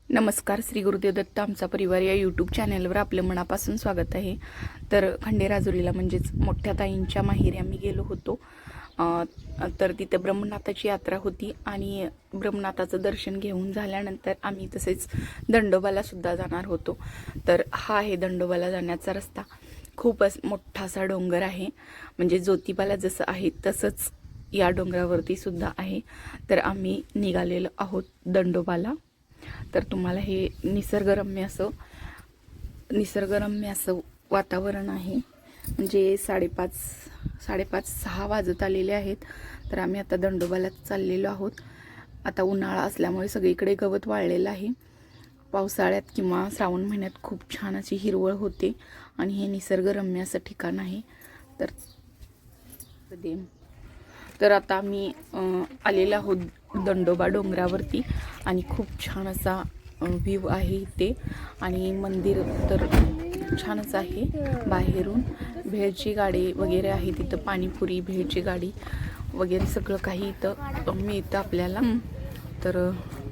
नमस्कार. श्री गुरुदेव दत्त आमचा परिवार या यूट्यूब चॅनलवर आपलं मनापासून स्वागत आहे. तर खंडेराजुरीला म्हणजेच मोठ्या ताईंच्या माहेरी आम्ही गेलो होतो. तर तिथं ब्रह्मनाथाची यात्रा होती आणि ब्रह्मनाथाचं दर्शन घेऊन झाल्यानंतर आम्ही तसेच दंडोबाला सुद्धा जाणार होतो. तर हा आहे दंडोबाला जाण्याचा रस्ता. खूपच मोठासा डोंगर आहे, म्हणजे ज्योतिबाला जसं आहे तसंच या डोंगरावरती सुद्धा आहे. तर आम्ही निघालेलो आहोत दंडोबाला. तर तुम्हाला हे निसर्गरम्य असं वातावरण आहे. म्हणजे 5:30-6 वाजत आलेले आहेत. तर आम्ही आता दंडोबाला चाललेलो आहोत. आता उन्हाळा असल्यामुळे सगळीकडे गवत वाळलेलं आहे. पावसाळ्यात किंवा श्रावण महिन्यात खूप छान अशी हिरवळ होते आणि हे निसर्गरम्य असं ठिकाण आहे. तर आता आम्ही आलेलो आहोत दंडोबा डोंगरावरती आणि खूप छान असा व्ह्यू आहे इथे. आणि मंदिर तर छानच आहे. बाहेरून भेळची गाडी वगैरे आहे तिथं, पाणीपुरी भेळची गाडी वगैरे सगळं काही इथं मिळतं आपल्याला. तर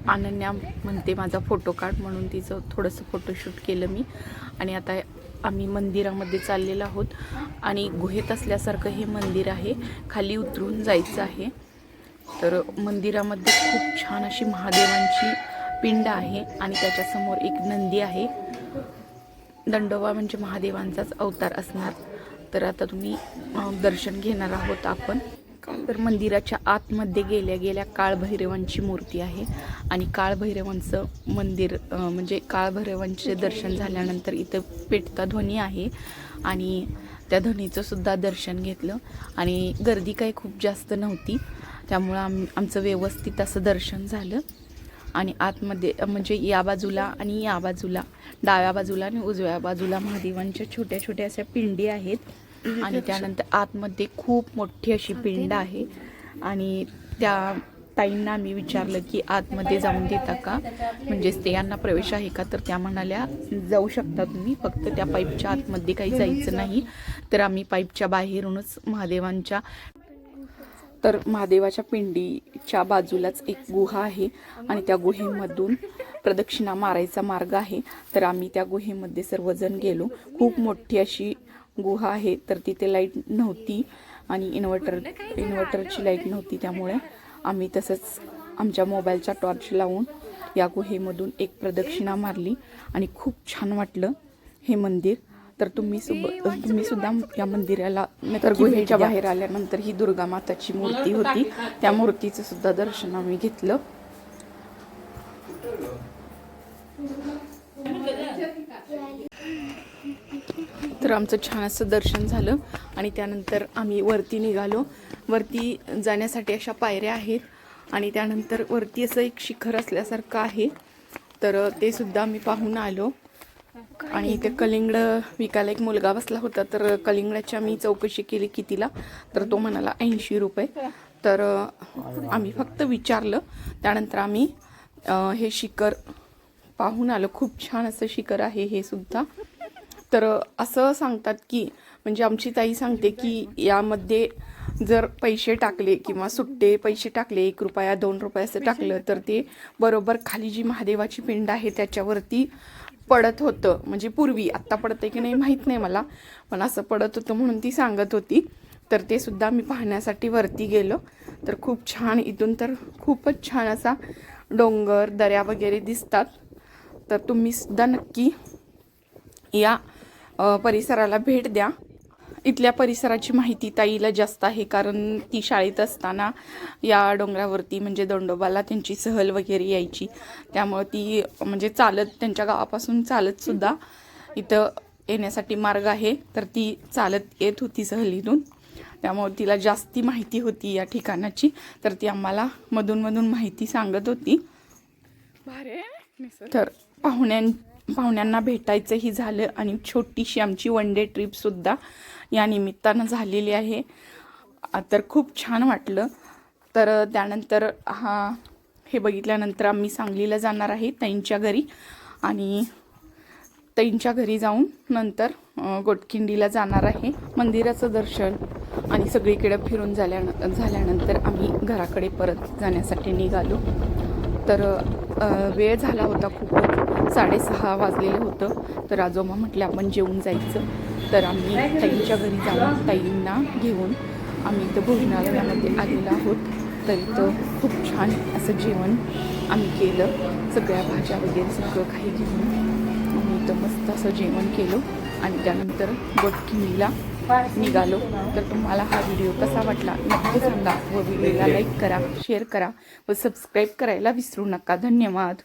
अनन्या म्हणते माझा फोटो काढ, म्हणून तिचं थोडंसं फोटोशूट केलं मी. आणि आता आम्ही मंदिरामध्ये चाललेलो आहोत आणि गुहेत असल्यासारखं हे मंदिर आहे. खाली उतरून जायचं आहे. तर मंदिरामध्ये खूप छान अशी महादेवांची पिंड आहे आणि त्याच्यासमोर एक नंदी आहे. दंडोबा म्हणजे महादेवांचाच अवतार असणार. तर आता तुम्ही दर्शन घेणार आहोत आपण. तर मंदिराच्या आतमध्ये गेल्या गेल्या काळभैरवांची मूर्ती आहे आणि काळभैरवांचं मंदिर म्हणजे काळभैरवांचे दर्शन झाल्यानंतर इथं पेटता ध्वनी आहे आणि त्या ध्वनीचं सुद्धा दर्शन घेतलं. आणि गर्दी काही खूप जास्त नव्हती, त्यामुळं आमचं व्यवस्थित असं दर्शन झालं. आणि आतमध्ये म्हणजे या बाजूला आणि या बाजूला, डाव्या बाजूला आणि उजव्या बाजूला महादेवांच्या छोट्या छोट्या अशा पिंडी आहेत. आणि त्यानंतर आतमध्ये खूप मोठी अशी पिंड आहे. आणि त्या ताईंना आम्ही विचारलं की आतमध्ये जाऊन देता का, म्हणजे स्त्रियांना प्रवेश आहे का. तर त्या म्हणाल्या जाऊ शकता तुम्ही, फक्त त्या पाईपच्या आतमध्ये काही जायचं नाही. तर आम्ही पाईपच्या बाहेरूनच महादेवाच्या पिंडीच्या बाजूलाच एक गुहा आहे आणि त्या गुहेमधून प्रदक्षिणा मारायचा मार्ग आहे. तर आम्ही त्या गुहेमध्ये सर्वजण गेलो. खूप मोठी अशी गुहा आहे. तर तिथे लाईट नव्हती आणि इन्व्हर्टरची लाईट नव्हती, त्यामुळे आम्ही तसंच आमच्या मोबाईलचा टॉर्च लावून या गुहेमधून एक प्रदक्षिणा मारली आणि खूप छान वाटलं हे मंदिर. तर तुम्ही सुद्धा या मंदिराला. तर गुहेच्या बाहेर आल्यानंतर ही दुर्गा माताची मूर्ती होती, त्या मूर्तीचं सुद्धा दर्शन आम्ही घेतलं. तर आमचं छान असं दर्शन झालं आणि त्यानंतर आम्ही वरती निघालो. वरती जाण्यासाठी अशा पायऱ्या आहेत आणि त्यानंतर वरती असं एक शिखर असल्यासारखं आहे. तर ते सुद्धा आम्ही पाहून आलो. आणि इथे कलिंगड विकायला एक मुलगा बसला होता. तर कलिंगडाची आम्ही चौकशी केली कितीला, तर तो म्हणाला 80 रुपये. तर आम्ही फक्त विचारलं. त्यानंतर आम्ही हे शिखर पाहून आलो. खूप छान असं शिखर आहे हे सुद्धा. तर असं सांगतात की, म्हणजे आमची ताई सांगते की यामध्ये जर पैसे टाकले किंवा सुट्टे पैसे टाकले, 1 रुपया 2 रुपये असं टाकलं, तर ते बरोबर खाली जी महादेवाची पिंड आहे त्याच्यावरती पडत होतं. म्हणजे पूर्वी, आत्ता पडतं की नाही माहीत नाही मला, पण असं पडत होतं म्हणून ती सांगत होती. तर ते सुद्धा मी पाहण्यासाठी वरती गेलो. तर खूप छान, इथून तर खूपच छान असा डोंगर दऱ्या वगैरे दिसतात. तर तुम्ही सुद्धा नक्की या परिसराला भेट द्या. इथल्या परिसराची माहिती ताईला जास्त आहे, कारण ती शाळेत असताना या डोंगरावरती म्हणजे दंडोबाला त्यांची सहल वगैरे यायची. त्यामुळं ती म्हणजे चालत, त्यांच्या गावापासून चालत सुद्धा इथं येण्यासाठी मार्ग आहे. तर ती चालत येत होती सहलीतून, त्यामुळे तिला जास्ती माहिती होती या ठिकाणाची. तर ती आम्हाला मधून माहिती सांगत होती. तर पाहुण्यांना भेटायचंही झालं आणि छोटीशी आमची वन डे ट्रिपसुद्धा या निमित्तानं झालेली आहे. तर खूप छान वाटलं. तर त्यानंतर हे बघितल्यानंतर आम्ही सांगलीला जाणार आहे ताईंच्या घरी आणि ताईंच्या घरी जाऊन नंतर गोटखिंडीला जाणार आहे. मंदिराचं दर्शन आणि सगळीकडे फिरून झाल्यानंतर आम्ही घराकडे परत जाण्यासाठी निघालो. तर वेळ झाला होता खूपच, 6:30 वाजलेलं होतं. तर आजोबा म्हटले आपण जेवून जायचं. तर आम्ही ताईंच्या घरी जाऊन ताईंना घेऊन आम्ही इथं भोजनालयामध्ये आलेलो आहोत. तर इथं खूप छान असं जेवण आम्ही केलं, सगळ्या भाज्या वगैरे सगळं काही घेऊन आम्ही इथं मस्त असं जेवण केलं आणि त्यानंतर वटकिणीला निघालो. तर तुम्हाला हा व्हिडिओ कसा वाटला नक्की सांगा व व्हिडिओला लाईक करा, शेअर करा व सबस्क्राईब करायला विसरू नका. धन्यवाद.